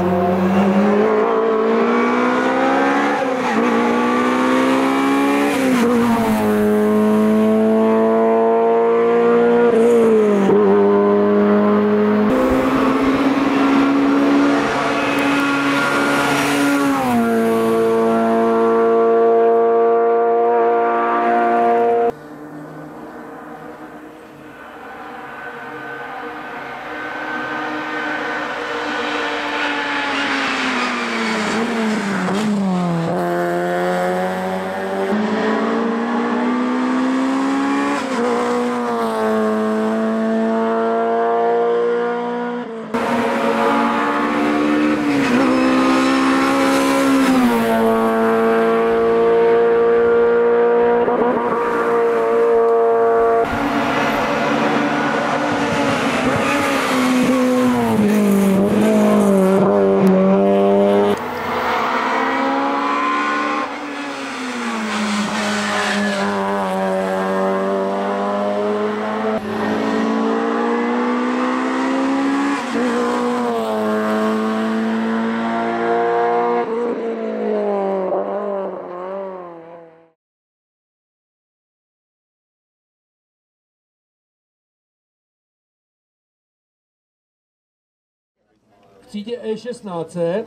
třídě E16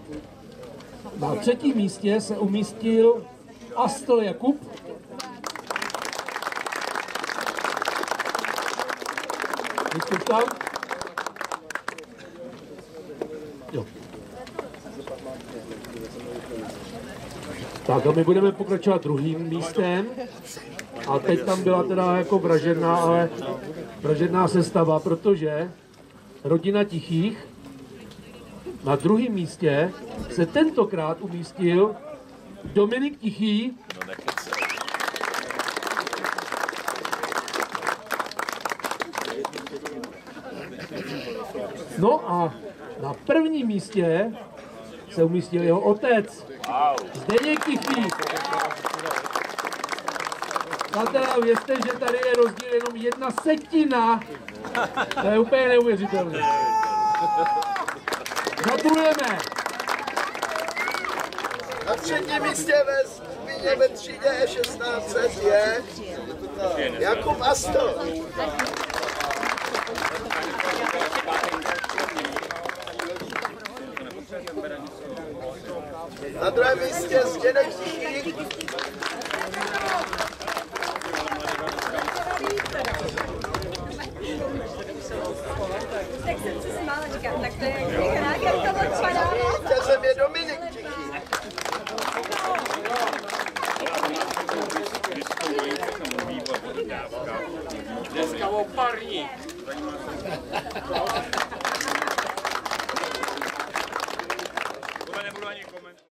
na 3. místě se umístil Astl Jakub. Vystup tam. Jo. Tak a my budeme pokračovat druhým místem. A teď tam byla teda jako vražedná, ale vražedná sestava, protože rodina Tichých na 2. místě se tentokrát umístil Dominik Tichý. No a na 1. místě se umístil jeho otec, Zdeněk Tichý. Přátelé, věřte, že tady je rozdíl jenom 1/7. To je úplně neuvěřitelné. Gratulujeme! Na 3. místě ve třídě E16 je Jakub Astl. Na 2. místě Zdeněk Tichý. Tak to je jak to vypadá. Vítězem je Dominik Tichý. Dneska o parní. Tohle nebudu ani komentovat.